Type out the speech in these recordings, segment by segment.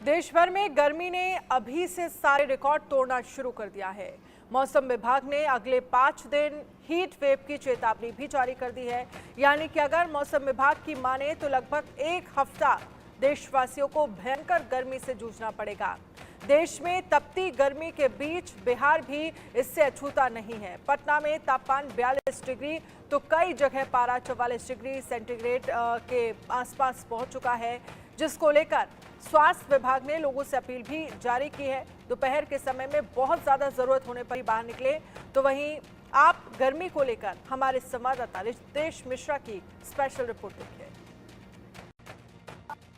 देश भर में गर्मी ने अभी से सारे रिकॉर्ड तोड़ना शुरू कर दिया है। मौसम विभाग ने अगले 5 दिन हीट वेव की चेतावनी भी जारी कर दी है। यानी कि अगर मौसम विभाग की माने तो लगभग एक हफ्ता देशवासियों को भयंकर गर्मी से जूझना पड़ेगा। देश में तपती गर्मी के बीच बिहार भी इससे अछूता नहीं है। पटना में तापमान 42 डिग्री तो कई जगह पारा 44 डिग्री सेंटीग्रेड के आसपास पहुंच चुका है, जिसको लेकर स्वास्थ्य विभाग ने लोगों से अपील भी जारी की है। दोपहर के समय में बहुत ज्यादा जरूरत होने पर ही बाहर निकले। तो वहीं आप गर्मी को लेकर हमारे संवाददाता रितेश मिश्रा की स्पेशल रिपोर्ट देखिए।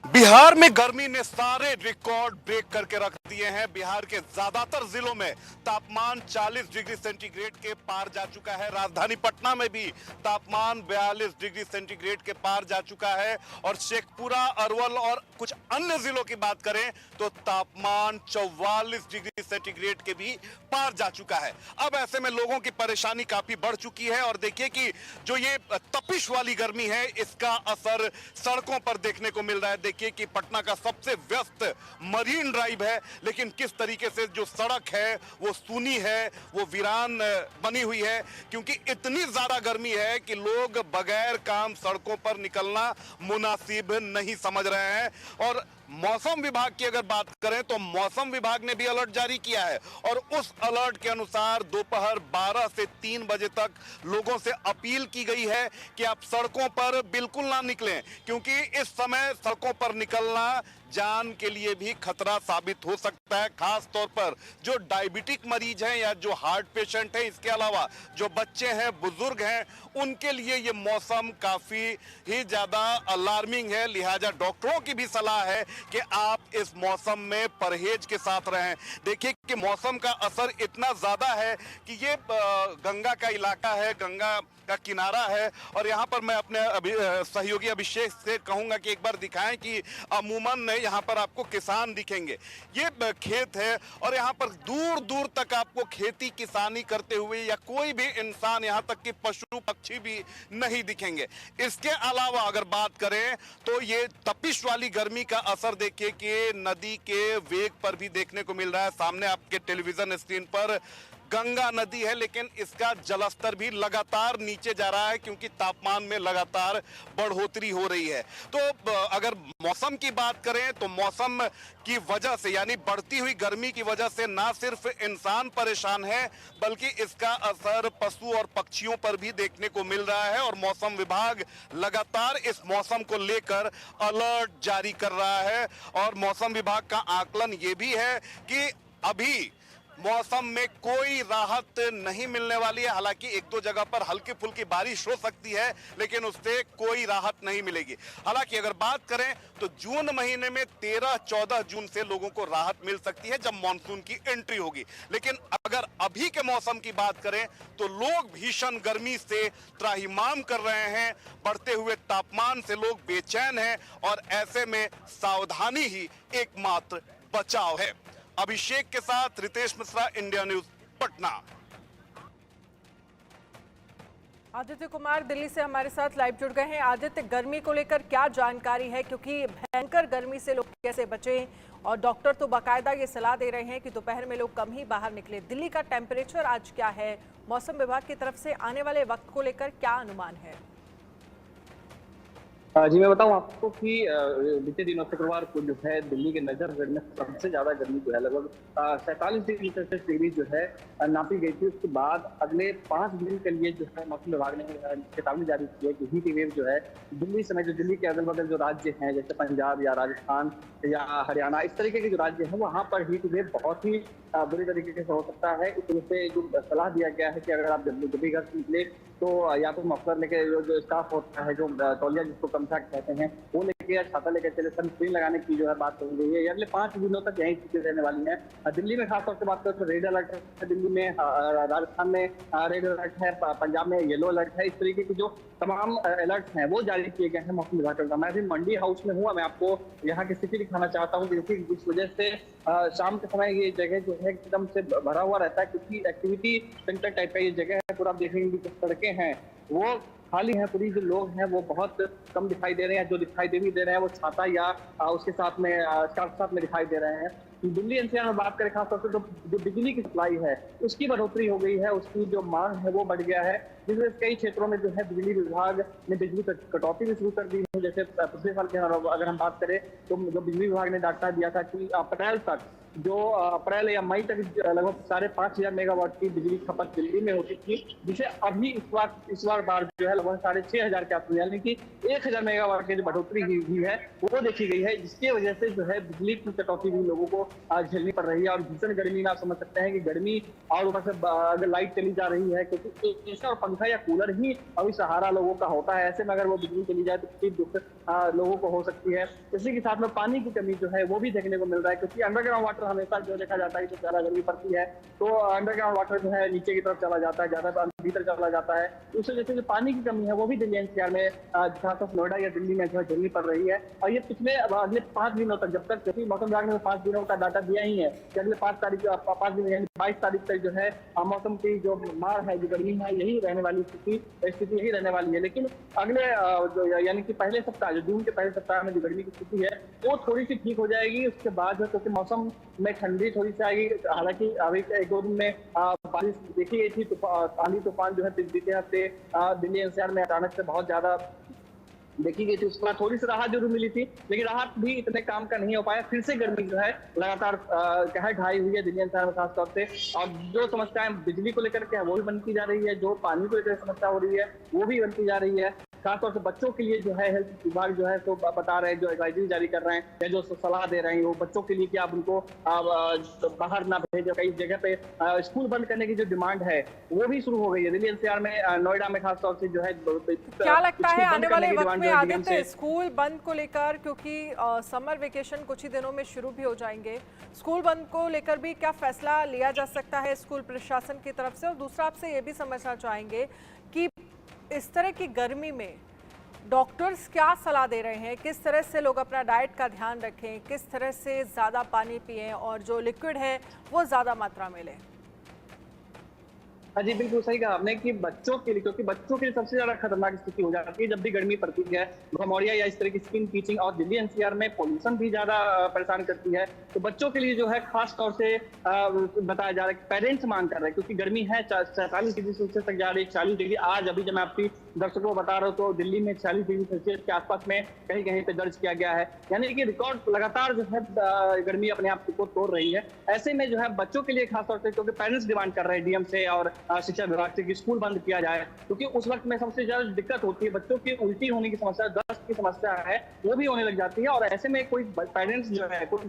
बिहार में गर्मी ने सारे रिकॉर्ड ब्रेक करके रख दिए हैं। बिहार के ज्यादातर जिलों में तापमान 40 डिग्री सेंटीग्रेड के पार जा चुका है। राजधानी पटना में भी तापमान 42 डिग्री सेंटीग्रेड के पार जा चुका है और शेखपुरा, अरवल और कुछ अन्य जिलों की बात करें तो तापमान 44 डिग्री सेंटीग्रेड के भी पार जा चुका है। अब ऐसे में लोगों की परेशानी काफी बढ़ चुकी है और देखिए कि जो ये तपिश वाली गर्मी है, इसका असर सड़कों पर देखने को मिल रहा है। देखिए कि पटना का सबसे व्यस्त मरीन ड्राइव है, लेकिन किस तरीके से जो सड़क है वो सूनी है, वो वीरान बनी हुई है, क्योंकि इतनी ज्यादा गर्मी है कि लोग बगैर काम सड़कों पर निकलना मुनासिब नहीं समझ रहे हैं। और मौसम विभाग की अगर बात करें तो मौसम विभाग ने भी अलर्ट जारी किया है और उस अलर्ट के अनुसार दोपहर 12 से 3 बजे तक लोगों से अपील की गई है कि आप सड़कों पर बिल्कुल ना निकलें, क्योंकि इस समय सड़कों पर निकलना जान के लिए भी खतरा साबित हो सकता है। खास तौर पर जो डायबिटिक मरीज हैं या जो हार्ट पेशेंट हैं, इसके अलावा जो बच्चे हैं, बुजुर्ग हैं, उनके लिए ये मौसम काफी ही ज्यादा अलार्मिंग है। लिहाजा डॉक्टरों की भी सलाह है कि आप इस मौसम में परहेज के साथ रहें। देखिए कि मौसम का असर इतना ज्यादा है कि ये गंगा का इलाका है, गंगा का किनारा है और यहाँ पर मैं अपने सहयोगी अभिषेक से कहूंगा कि एक बार दिखाएं कि अमूमन यहाँ पर आपको किसान दिखेंगे। ये खेत है और यहाँ पर दूर दूर तक आपको खेती किसानी करते हुए या कोई भी इंसान, यहाँ तक कि पशु पक्षी भी नहीं दिखेंगे। इसके अलावा अगर बात करें तो ये तपिश वाली गर्मी का असर देखिए कि नदी के वेग पर भी देखने को मिल रहा है। सामने आपके टेलीविजन स्क्रीन पर गंगा नदी है, लेकिन इसका जलस्तर भी लगातार नीचे जा रहा है क्योंकि तापमान में लगातार बढ़ोतरी हो रही है। तो अगर मौसम की बात करें तो मौसम की वजह से, यानी बढ़ती हुई गर्मी की वजह से ना सिर्फ इंसान परेशान है बल्कि इसका असर पशु और पक्षियों पर भी देखने को मिल रहा है और मौसम विभाग लगातार इस मौसम को लेकर अलर्ट जारी कर रहा है। और मौसम विभाग का आकलन ये भी है कि अभी मौसम में कोई राहत नहीं मिलने वाली है। हालांकि एक दो जगह पर हल्की फुल्की बारिश हो सकती है, लेकिन उससे कोई राहत नहीं मिलेगी। हालांकि अगर बात करें तो जून महीने में 13-14 जून से लोगों को राहत मिल सकती है जब मानसून की एंट्री होगी। लेकिन अगर अभी के मौसम की बात करें तो लोग भीषण गर्मी से त्राहिमाम कर रहे हैं। बढ़ते हुए तापमान से लोग बेचैन हैं और ऐसे में सावधानी ही एकमात्र बचाव है। अभिषेक के साथ रितेश मिश्रा, इंडिया न्यूज, पटना। आदित्य कुमार दिल्ली से हमारे साथ लाइव जुड़ गए हैं। आदित्य, गर्मी को लेकर क्या जानकारी है, क्योंकि भयंकर गर्मी से लोग कैसे बचें और डॉक्टर तो बाकायदा ये सलाह दे रहे हैं कि दोपहर में लोग कम ही बाहर निकले। दिल्ली का टेम्परेचर आज क्या है, मौसम विभाग की तरफ से आने वाले वक्त को लेकर क्या अनुमान है? जी मैं बताऊं आपको कि बीते दिनों शुक्रवार को जो है दिल्ली के नजरगढ़ में सबसे ज्यादा गर्मी जो है लगभग 47 डिग्री जो है नापी गई थी। उसके बाद अगले 5 दिन के लिए जो है मौसम विभाग ने चेतावनी जारी की है कि हीट वेव जो है दिल्ली समेत जो दिल्ली के अगल बगल जो राज्य हैं जैसे पंजाब या राजस्थान या हरियाणा, इस तरीके के जो राज्य हैं वहाँ पर हीट वेव बहुत ही बुरी तरीके से हो सकता है। इस वजह से जो सलाह दिया गया है कि अगर आप जब भी घर से निकले तो या तो मफलर लेके जो स्टाफ होता है, जो तौलिया जिसको कमसा कहते हैं, वो लेके या छाता लेके चले। सनस्क्रीन लगाने की जो है बात कही गई है। ये अगले 5 दिनों तक यही स्थिति रहने वाली है। दिल्ली में खासतौर से बात करें तो रेड अलर्ट है, दिल्ली में, राजस्थान में रेड अलर्ट है, पंजाब में येलो अलर्ट है। इस तरीके की जो तमाम अलर्ट हैं वो जारी किए गए हैं मौसम विभाग का। मैं अभी मंडी हाउस में हूँ, मैं आपको यहाँ की स्थिति दिखाना चाहता हूँ क्योंकि इस वजह से शाम के समय ये जगह जो है एकदम से भरा हुआ रहता है क्योंकि एक्टिविटी सेंटर टाइप का ये जगह है। पूरा आप देखेंगे कि सड़कें हैं वो खाली है पूरी। जो लोग हैं वो बहुत कम दिखाई दे रहे हैं, जो दिखाई दे भी दे रहे हैं वो छाता या उसके साथ में स्कार्फ साथ में दिखाई दे रहे हैं। दिल्ली एनसीआर में बात करें खासतौर से तो जो बिजली की सप्लाई है उसकी बढ़ोतरी हो गई है, उसकी जो मांग है वो बढ़ गया है, जिसमें कई क्षेत्रों में जो है बिजली विभाग ने बिजली कटौती भी शुरू कर दी है। जैसे पिछले साल के अगर हम बात करें तो जो बिजली विभाग ने डाटा दिया था कि अप्रैल तक जो अप्रैल या मई तक लगभग 5,500 मेगावाट की बिजली खपत दिल्ली में होती थी, जिसे अभी इस बार जो है लगभग 6,500 के आसपास, यानी कि 1,000 मेगावाट की जो बढ़ोतरी हुई है वो देखी गई है, जिसकी वजह से जो है बिजली की कटौती भी लोगों को झेलनी पड़ रही है। और भीषण गर्मी में आप समझ सकते हैं कि गर्मी और ऊपर से अगर लाइट चली जा रही है, क्योंकि एसी और पंखा या कूलर ही अभी सहारा लोगों का होता है, ऐसे में अगर वो बिजली चली जाए तो कितनी दुख लोगों को हो सकती है। इसी के साथ में पानी की कमी जो है वो भी देखने को मिल रहा है, क्योंकि अंडरग्राउंड वाटर हमेशा जो देखा जाता है कि ज्यादा गर्मी पड़ती है तो अंडरग्राउंड वाटर जो है नीचे की तरफ चला जाता है, ज्यादा भीतर चला जाता है। उस वजह से जो पानी की कमी है वो भी दिल्ली एनसीआर में खासतौर नोएडा या दिल्ली में जो है झेलनी पड़ रही है। और ये पिछले अगले 5 दिनों तक, जब तक, क्योंकि मौसम विभाग ने 5 दिनों का डाटा दिया ही है कि अगले 5 दिन यानी 22 तारीख तक जो है मौसम की जो मार है, जो गर्मी है, यही रहने वाली स्थिति यही रहने वाली है। लेकिन अगले यानी कि पहले सप्ताह, जो जून के पहले सप्ताह में जो गर्मी की स्थिति है वो थोड़ी सी ठीक हो जाएगी। उसके बाद जो, क्योंकि मौसम में ठंडी थोड़ी सी आएगी, हालांकि अभी 1-2 दिन में बारिश देखी गई थी, आंधी तूफान जो है बीते हफ्ते दिल्ली एनसीआर में अचानक से बहुत ज्यादा देखी गई थी, उसके बाद थोड़ी सी राहत जरूर मिली थी, लेकिन राहत भी इतने काम का नहीं हो पाया। फिर से गर्मी जो है लगातार कहर ढाई हुई है दिल्ली एनसीआर में खासतौर से। और जो समस्याएं बिजली को लेकर के है वो भी बनती जा रही है, जो पानी को लेकर समस्या हो रही है वो भी बनती जा रही है। खासतौर से बच्चों के लिए जो है हेल्थ विभाग जो है तो बता रहे हैं, जो एडवाइजरी जारी कर रहे हैं या जो सलाह दे रहे हैं वो बच्चों के लिए कि आप उनको बाहर ना भेजें। कई जगह पे स्कूल बंद करने की जो डिमांड है वो भी शुरू हो गई है दिल्ली एनसीआर में, नोएडा में खासतौर से जो है। क्या लगता है आने वाले वक्त में आदित्य स्कूल बंद को लेकर, क्योंकि समर वेकेशन कुछ ही दिनों में शुरू भी हो जाएंगे, स्कूल बंद को लेकर भी क्या फैसला लिया जा सकता है स्कूल प्रशासन की तरफ से? और दूसरा आपसे ये भी समझना चाहेंगे कि इस तरह की गर्मी में डॉक्टर्स क्या सलाह दे रहे हैं, किस तरह से लोग अपना डाइट का ध्यान रखें, किस तरह से ज़्यादा पानी पिएं और जो लिक्विड है वो ज़्यादा मात्रा में लें? हाँ जी, बिल्कुल सही कहा आपने कि बच्चों के लिए, क्योंकि बच्चों के लिए सबसे ज्यादा खतरनाक स्थिति हो जाती है जब भी गर्मी पड़ती है, घमौरिया या इस तरह की स्किन टीचिंग, और दिल्ली एनसीआर में पोल्यूशन भी ज्यादा परेशान करती है। तो बच्चों के लिए जो है खास तौर से बताया जा रहा है कि पेरेंट्स मांग कर रहे हैं, क्योंकि गर्मी है 47 डिग्री सेल्सियस तक जा रही है, 40 डिग्री आज अभी जब मैं आपकी दर्शकों को बता रहा हूँ तो दिल्ली में 40 डिग्री सेल्सियस के आसपास में कहीं कहीं पे दर्ज किया गया है, यानी कि रिकॉर्ड लगातार जो है गर्मी अपने आप को तोड़ रही है। ऐसे में जो है बच्चों के लिए खासतौर से, क्योंकि पेरेंट्स डिमांड कर रहे हैं डीएम से और शिक्षा विभाग से कि स्कूल बंद किया जाए, क्योंकि उस वक्त में सबसे ज्यादा दिक्कत होती है, बच्चों की उल्टी होने की समस्या, दस्त की समस्या है वो भी होने लग जाती है। और ऐसे में कोई पेरेंट्स जो है, कोई